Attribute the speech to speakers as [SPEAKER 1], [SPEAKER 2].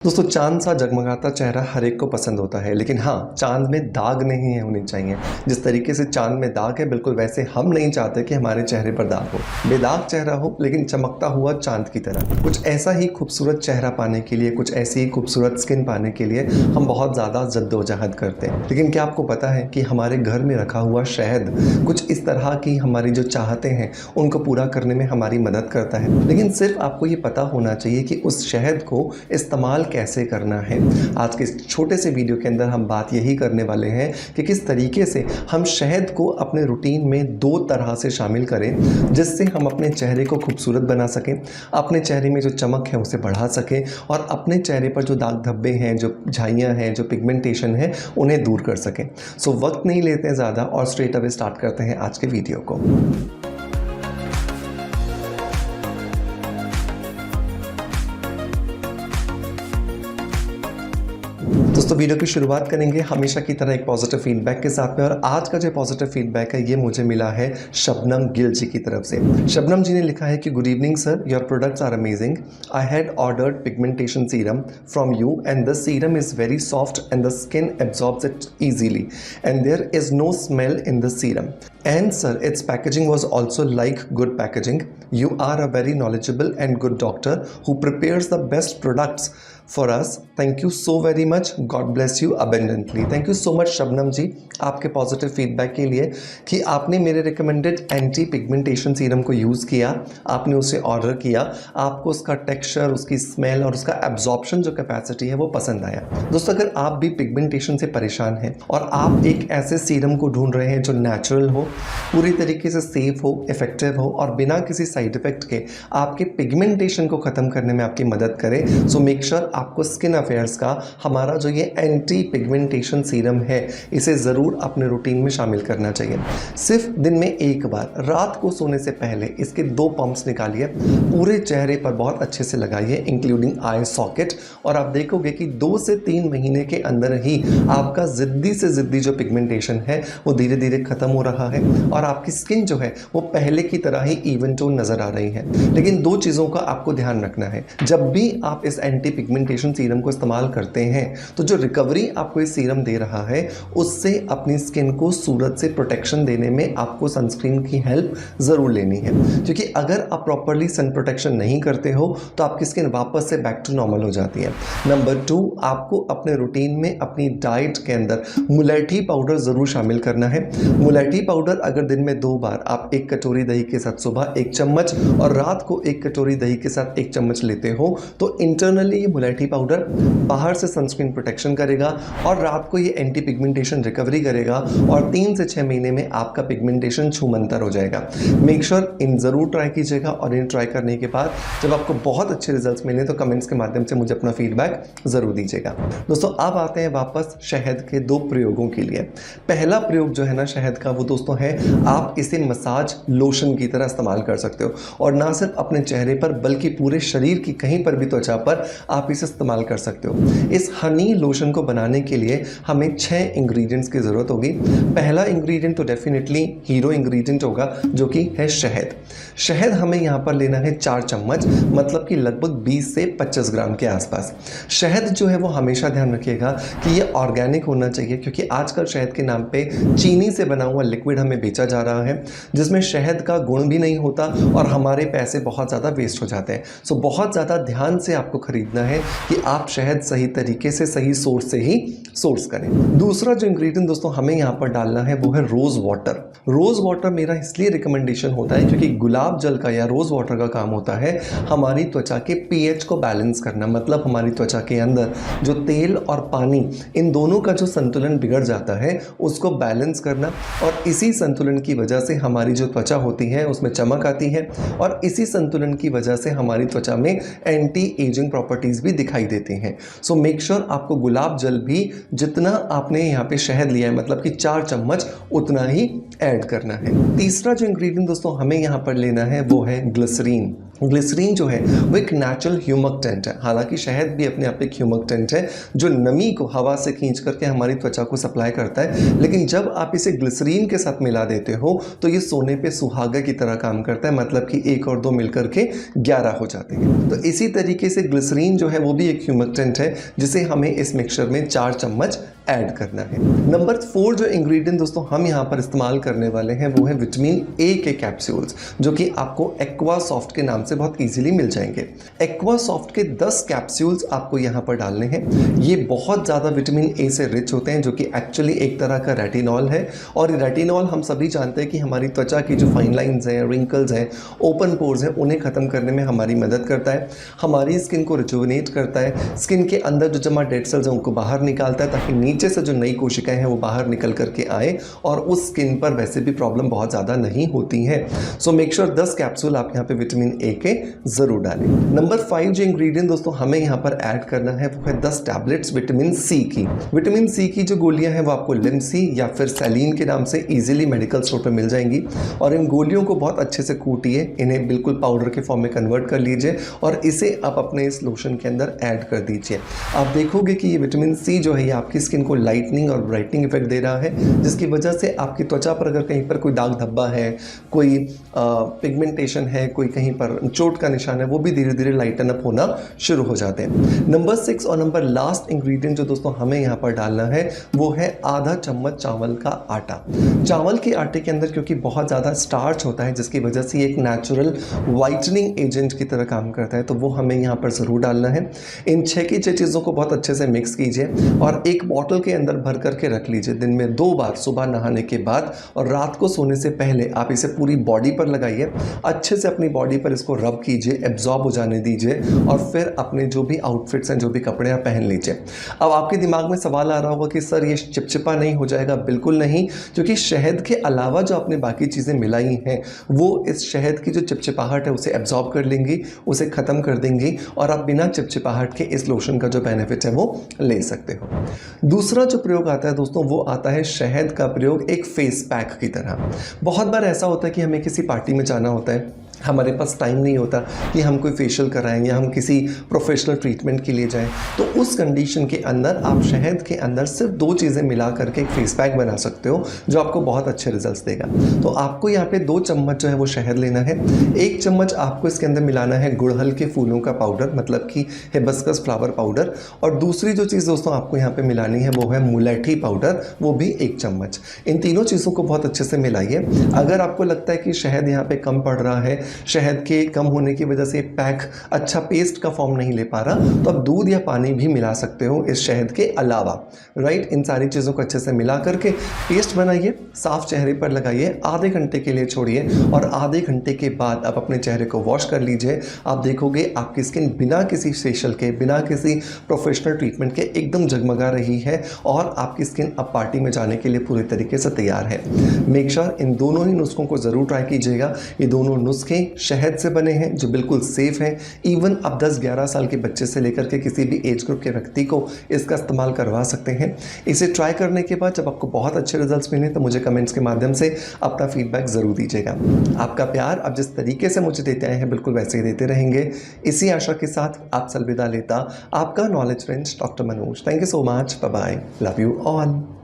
[SPEAKER 1] दोस्तों चांद सा जगमगाता चेहरा हर एक को पसंद होता है, लेकिन हाँ, चांद में दाग नहीं है होने चाहिए। जिस तरीके से चांद में दाग है, बिल्कुल वैसे हम नहीं चाहते कि हमारे चेहरे पर दाग हो। बेदाग चेहरा हो लेकिन चमकता हुआ चांद की तरह। कुछ ऐसा ही खूबसूरत चेहरा पाने के लिए, कुछ ऐसी ही खूबसूरत स्किन पाने के लिए हम बहुत ज़्यादा जद्दोजहद करते हैं। लेकिन क्या आपको पता है कि हमारे घर में रखा हुआ शहद कुछ इस तरह की हमारी जो चाहते हैं उनको पूरा करने में हमारी मदद करता है। लेकिन सिर्फ आपको ये पता होना चाहिए कि उस शहद को इस्तेमाल कैसे करना है। आज के इस छोटे से वीडियो के अंदर हम बात यही करने वाले हैं कि किस तरीके से हम शहद को अपने रूटीन में दो तरह से शामिल करें, जिससे हम अपने चेहरे को खूबसूरत बना सकें, अपने चेहरे में जो चमक है उसे बढ़ा सकें और अपने चेहरे पर जो दाग धब्बे हैं, जो झाइयाँ हैं, जो पिगमेंटेशन है, उन्हें दूर कर सकें। सो वक्त नहीं लेते हैं ज़्यादा और स्ट्रेट अवे स्टार्ट करते हैं आज के वीडियो को। दोस्तों वीडियो की शुरुआत करेंगे हमेशा की तरह एक पॉजिटिव फीडबैक के साथ में, और आज का जो पॉजिटिव फीडबैक है ये मुझे मिला है शबनम गिल जी की तरफ से। शबनम जी ने लिखा है कि good evening sir, your products are amazing. I had ordered pigmentation serum from you and the serum is very soft and the skin absorbs it easily and there is no smell in the serum. And sir, its packaging was also like good packaging. You are a very knowledgeable and good doctor who prepares the best products for us. Thank you so very much. God bless you abundantly. Thank you so much Shabnam ji आपके positive feedback के लिए कि आपने मेरे recommended anti pigmentation serum को use किया, आपने उसे ऑर्डर किया, आपको उसका टेक्सचर, उसकी स्मेल और उसका एब्जॉर्प्शन जो कैपेसिटी है वो पसंद आया। दोस्तों अगर आप भी पिगमेंटेशन से परेशान हैं और आप एक ऐसे सीरम को ढूंढ रहे हैं जो नेचुरल हो, पूरी तरीके से सेफ हो, इफेक्टिव हो और बिना किसी साइड इफेक्ट के आपके पिगमेंटेशन को ख़त्म करने में आपकी मदद करे, सो मेक श्योर आपको स्किन अफेयर्स का हमारा जो ये एंटी पिगमेंटेशन सीरम है इसे ज़रूर अपने रूटीन में शामिल करना चाहिए। सिर्फ दिन में एक बार रात को सोने से पहले इसके 2 पंप्स निकालिए, पूरे चेहरे पर बहुत अच्छे से लगाइए इंक्लूडिंग आई सॉकेट, और आप देखोगे कि 2 से 3 महीने के अंदर ही आपका ज़िद्दी से ज़िद्दी जो पिगमेंटेशन है वो धीरे धीरे ख़त्म हो रहा है और आपकी स्किन जो है वो पहले की तरह ही इवन टोन नज़र आ रही है। लेकिन 2 चीज़ों का आपको ध्यान रखना है। जब भी आप इस एंटी पिगमेंटेशन सीरम को इस्तेमाल करते हैं तो जो रिकवरी आपको इस सीरम दे रहा है उससे अपनी स्किन को सूरज से प्रोटेक्शन देने में आपको सनस्क्रीन की हेल्प ज़रूर लेनी है, क्योंकि अगर आप प्रॉपरली सन प्रोटेक्शन नहीं करते हो तो आपकी स्किन वापस से बैक टू नॉर्मल हो जाती है। नंबर 2, आपको अपने रूटीन में अपनी डाइट के अंदर मुलेठी पाउडर ज़रूर शामिल करना है। मुलेठी पाउडर अगर दिन में 2 बार आप 1 कटोरी दही के साथ सुबह 1 चम्मच और रात को 1 कटोरी दही के साथ 1 चम्मच लेते हो तो इंटरनली ये मुलेठी पाउडर बाहर से सनस्क्रीन प्रोटेक्शन करेगा और रात को ये एंटी पिगमेंटेशन रिकवरी करेगा और 3 से 6 महीने में आपका पिगमेंटेशन छूमंतर हो जाएगा। मेक श्योर इन ज़रूर ट्राई कीजिएगा और इन ट्राई करने के बाद जब आपको बहुत अच्छे रिजल्ट्स मिले तो कमेंट्स के माध्यम से मुझे अपना फीडबैक ज़रूर दीजिएगा। दोस्तों अब आते हैं वापस शहद के 2 प्रयोगों के लिए। पहला प्रयोग जो है ना शहद का, वो दोस्तों है आप इसे मसाज लोशन की तरह इस्तेमाल कर सकते हो, और ना सिर्फ अपने चेहरे पर बल्कि पूरे शरीर की कहीं पर भी त्वचा पर आप इसे इस्तेमाल कर सकते हो। इस हनी लोशन को बनाने के लिए हमें 6 इंग्रेडिएंट्स की ज़रूरत होगी। पहला इंग्रेडिएंट तो डेफिनेटली हीरो इंग्रेडिएंट होगा जो कि है शहद। शहद हमें यहाँ पर लेना है 4 चम्मच, मतलब कि लगभग 20 से 25 ग्राम के आसपास। शहद जो है वो हमेशा ध्यान रखिएगा कि ये ऑर्गेनिक होना चाहिए, क्योंकि आजकल शहद के नाम पे चीनी से बना हुआ लिक्विड हमें बेचा जा रहा है जिसमें शहद का गुण भी नहीं होता और हमारे पैसे बहुत ज़्यादा वेस्ट हो जाते हैं। सो बहुत ज़्यादा ध्यान से आपको खरीदना है कि आप शहद सही तरीके से सही सोर्स से ही सोर्स करें। दूसरा जो इंग्रेडिएंट दोस्तों हमें यहाँ पर डालना है वो है रोज़ वाटर। रोज़ वाटर मेरा इसलिए रिकमेंडेशन होता है क्योंकि गुलाब जल का या रोज़ वाटर का काम होता है हमारी त्वचा के पीएच को बैलेंस करना, मतलब हमारी त्वचा के अंदर जो तेल और पानी इन दोनों का जो संतुलन बिगड़ जाता है उसको बैलेंस करना, और इसी संतुलन की वजह से हमारी जो त्वचा होती है उसमें चमक आती है और इसी संतुलन की वजह से हमारी त्वचा में एंटी एजिंग प्रॉपर्टीज़ भी दिखाई देती हैं। सो मेक श्योर आपको गुलाब जल भी जितना आपने यहाँ पे शहद लिया है, मतलब कि 4 चम्मच, उतना ही ऐड करना है। तीसरा जो इंग्रेडिएंट दोस्तों हमें यहाँ पर लेना है वो है ग्लिसरीन। ग्लिसरीन जो है वो एक नेचुरल ह्यूमक्टेंट है। हालांकि शहद भी अपने आप एक ह्यूमक्टेंट है जो नमी को हवा से खींच करके हमारी त्वचा को सप्लाई करता है, लेकिन जब आप इसे ग्लिसरीन के साथ मिला देते हो तो ये सोने पे सुहागा की तरह काम करता है, मतलब कि 1 और 2 मिलकर के 11 हो जाते हैं। तो इसी तरीके से ग्लिसरीन जो है वो भी एक ह्यूमक्टेंट है जिसे हमें इस मिक्सचर में 4 चम्मच ऐड करना है। नंबर 4 जो इंग्रेडिएंट दोस्तों हम यहाँ पर इस्तेमाल करने वाले हैं वो है विटामिन ए के कैप्सूल्स, जो कि आपको एक्वा सॉफ्ट के नाम से बहुत इजीली मिल जाएंगे। एक्वा सॉफ्ट के 10 कैप्सूल्स आपको यहाँ पर डालने हैं। ये बहुत ज़्यादा विटामिन ए से रिच होते हैं, जो कि एक्चुअली एक तरह का रेटिनॉल है। और रेटिनॉल हम सभी जानते हैं कि हमारी त्वचा की जो फाइन लाइन्स हैं, रिंकल्स हैं, ओपन पोर्स हैं, उन्हें ख़त्म करने में हमारी मदद करता है। हमारी स्किन को रिजुविनेट करता है, स्किन के अंदर जो जमा डेड सेल्स हैं उनको बाहर निकालता है, ताकि नीचे से जो नई कोशिकाएं हैं वो बाहर निकल करके आए और उस स्किन पर वैसे भी प्रॉब्लम बहुत ज़्यादा नहीं होती है। सो मेक श्योर 10 कैप्सूल आप यहाँ पे विटामिन ए के ज़रूर डालें। नंबर 5 जो इंग्रेडिएंट दोस्तों हमें यहाँ पर ऐड करना है वो है 10 टैबलेट्स विटामिन सी की। विटामिन सी की जो गोलियां हैं वो आपको लिमसी या फिर सैलीन के नाम से इजीली मेडिकल स्टोर पर मिल जाएंगी। और इन गोलियों को बहुत अच्छे से कूटिए, इन्हें बिल्कुल पाउडर के फॉर्म में कन्वर्ट कर लीजिए और इसे आप अपने इस लोशन के अंदर ऐड कर दीजिए। आप देखोगे कि ये विटामिन सी जो है ये आपकी स्किन को लाइटनिंग और ब्राइटनिंग इफेक्ट दे रहा है, जिसकी वजह से आपकी त्वचा पर अगर कहीं पर कोई दाग धब्बा है, कोई पिगमेंटेशन है, कोई कहीं पर चोट का निशान है, वो भी धीरे धीरे लाइटन अप होना शुरू हो जाते हैं। नंबर 6 और नंबर लास्ट इंग्रेडिएंट जो दोस्तों हमें यहाँ पर डालना है वो है आधा चम्मच चावल का आटा। चावल के आटे के अंदर क्योंकि बहुत ज़्यादा स्टार्च होता है, जिसकी वजह से एक नेचुरल वाइटनिंग एजेंट की तरह काम करता है, तो वो हमें यहाँ पर ज़रूर डालना है। इन 6 की 6 चीज़ों को बहुत अच्छे से मिक्स कीजिए और एक बॉटल के अंदर भर करके रख लीजिए। दिन में 2 बार, सुबह नहाने के बाद और रात को सोने से पहले आप इसे पूरी बॉडी पर लगाइए। अच्छे से अपनी बॉडी पर इसको रब कीजिए, एब्जॉर्ब हो जाने दीजिए और फिर अपने जो भी आउटफिट्स हैं, जो भी कपड़े आप पहन लीजिए। अब आपके दिमाग में सवाल आ रहा होगा कि सर ये चिपचिपा नहीं हो जाएगा? बिल्कुल नहीं, क्योंकि शहद के अलावा जो आपने बाकी चीज़ें मिलाई हैं वो इस शहद की जो चिपचिपाहट है उसे एब्जॉर्ब कर लेंगी, उसे ख़त्म कर देंगी और आप बिना चिपचिपाहट के इस लोशन का जो बेनिफिट है वो ले सकते हो। दूसरा जो प्रयोग आता है दोस्तों वो आता है शहद का प्रयोग एक फेस पैक की तरह। बहुत बार ऐसा होता है कि हमें किसी पार्टी में जाना होता है, हमारे पास टाइम नहीं होता कि हम कोई फेशियल कराएं या हम किसी प्रोफेशनल ट्रीटमेंट के लिए जाएं, तो उस कंडीशन के अंदर आप शहद के अंदर सिर्फ 2 चीज़ें मिला करके एक फेस पैक बना सकते हो जो आपको बहुत अच्छे रिजल्ट्स देगा। तो आपको यहाँ पे 2 चम्मच जो है वो शहद लेना है। 1 चम्मच आपको इसके अंदर मिलाना है गुड़हल के फूलों का पाउडर, मतलब कि हिबिस्कस फ्लावर पाउडर। और दूसरी जो चीज़ दोस्तों आपको यहाँ पे मिलानी है वो है मुलेठी पाउडर, वो भी 1 चम्मच। इन तीनों चीज़ों को बहुत अच्छे से मिलाइए। अगर आपको लगता है कि शहद यहाँ पे कम पड़ रहा है, शहद के कम होने की वजह से पैक अच्छा पेस्ट का फॉर्म नहीं ले पा रहा, तो आप दूध या पानी भी मिला सकते हो इस शहद के अलावा। राइट, इन सारी चीज़ों को अच्छे से मिला करके पेस्ट बनाइए, साफ चेहरे पर लगाइए, आधे घंटे के लिए छोड़िए और आधे घंटे के बाद आप अपने चेहरे को वॉश कर लीजिए। आप देखोगे आपकी स्किन बिना किसी फेशियल के, बिना किसी प्रोफेशनल ट्रीटमेंट के एकदम जगमगा रही है और आपकी स्किन अब पार्टी में जाने के लिए पूरी तरीके से तैयार है। मेक श्योर इन दोनों ही नुस्खों को ज़रूर ट्राई कीजिएगा। ये दोनों नुस्खे शहद से बने हैं जो बिल्कुल सेफ़ हैं। इवन अब 10-11 साल के बच्चे से लेकर के किसी भी एज ग्रुप के व्यक्ति को इसका इस्तेमाल करवा सकते हैं। इसे ट्राई करने के बाद जब आपको बहुत अच्छे रिजल्ट्स मिले तो मुझे कमेंट्स के माध्यम से अपना फीडबैक ज़रूर दीजिएगा। आपका प्यार अब जिस तरीके से मुझे देते आए हैं बिल्कुल वैसे ही देते रहेंगे। इसी आशा के साथ आपसे अलविदा लेता आपका knowledge friend doctor Manoj. Thank you so much, bye bye, love you all.